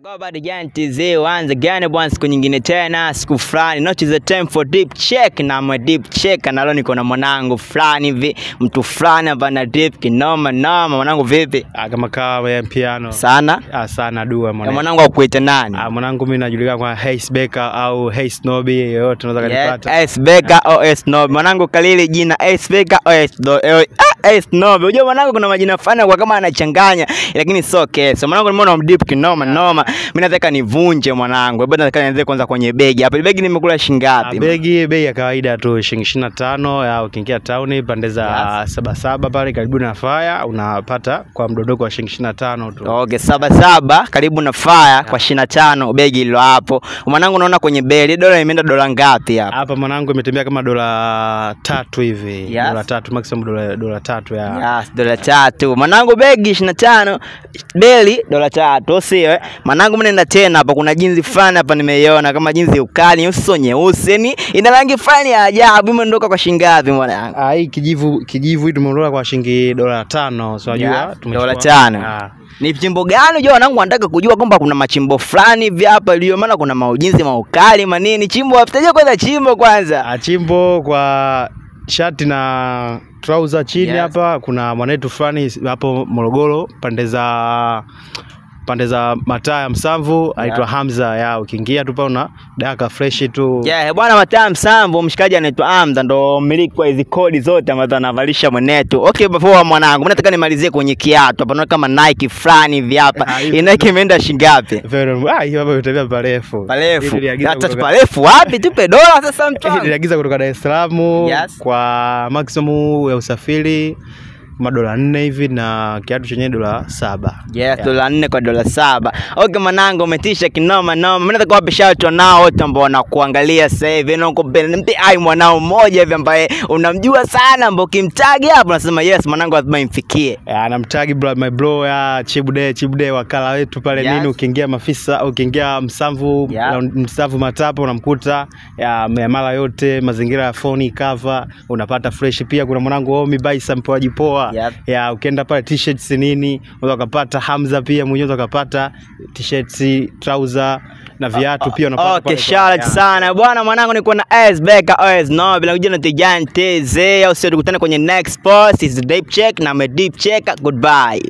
Bado Giant TZ once again bwana, siku nyingine tena, siku fulani, not the time for deep check, na my deep check na leo niko na mwanangu fulani hivi, mtu fulani hapa na deep kinoma noma. Mwanangu vipi? Kama kawa ya piano sana sana dua mwanangu. Mwanangu akuita nani? Mwanangu mimi najulikana kwa Ace Baker au Ace Snoby, yote unaweza kunipata. Ace Baker au Ace Snoby. Mwanangu kalili jina Ace Baker au Ace Snoby. Unajua mwanangu kuna majina fulani kwa kama anachanganya, lakini so okay. So mwanangu nimeona deep kinoma noma. Mimi nataka nivunje mwanangu. Bado nataka nianze kwanza kwenye begi. Hapa begi nimekula shilingi ngapi? Bei ya kawaida tu shilingi 25 au ukiingia town pande za 77 pale karibu na Fire unapata kwa mdodoko wa shilingi 25 tu. Okay, 77 karibu na Fire kwa 25 begi hilo hapo. Mwanangu naona kwenye beli dola imeenda dola ngapi hapa? Hapa mwanangu imetembea kama dola 3 hivi. Dola 3 maximum dola 3 ya. Yes, dola 3. Mwanangu begi 25, beli dola 3, sio eh? Mwanangu mimi nenda tena hapa, kuna jinzi fulani hapa nimeiona kama jinzi ukali, uso nyeusi, ni ina rangi fulani ya ajabu. Imeondoka kwa shilingi ngapi mwanangu? Hii kijivu hii tumeondoka kwa shilingi dola 5, so unajua dola 5. Ni chimbo gani? Unajua wanangu wanataka kujua kwamba kuna machimbo fulani hivi hapa iliyo, maana kuna maujinzi maukali manini. Chimbo aftaje kwanza chimbo kwanza? Chimbo kwa shati na trouser chini hapa. Kuna mwanetu fulani hapo Morogoro pande za mataa ya Msamvu anaitwa Hamza. Ya ukiingia tu pa una daka fresh tu. Bwana mataa ya Msamvu, mshikaji anaitwa Hamza ndo mmiliki wa hizo kodi zote ambazo anavalisha mwanetu. Okay, before mwanangu mimi nataka nimalizie kwenye kiatu hapa. Naona kama Nike fulani hivi hapa. Nike imeenda shilingi ngapi? Hiyo hapa imetembea parefu. Hata parefu wapi? Tupe dola sasa mtu. Niliagiza kutoka Dar es Salaam kwa maximum ya usafiri dola 4 hivi na kiatu chenye dola 7. Dola 4 kwa dola 7. Okay mwanangu umetisha kinoma noma. Mimi nataka wape shout nao wote ambao wanakuangalia sasa hivi. Mpe ai mwanao mmoja hivi ambaye unamjua sana, ambao kimtag hapo unasema yes mwanangu lazima imfikie. Anamtag my bro ya Chibude wakala wetu pale nini, ukiingia Mafisa, ukiingia Msamvu, Msamvu Matapo unamkuta mara yote mazingira ya phone cover unapata fresh. Pia kuna mwanangu Omi by sample poa. Ukienda pale t-shirts nini unaweza kupata. Hamza pia mwenyewe unaweza kupata t-shirts, trouser na viatu pia unapata. Okay, shout sana bwana. Mwanangu niko na Ace Baker Ace Snoby bila kujua na Giant TZ. Au sio, tukutane kwenye next post. Is the deep check na me deep check. Goodbye.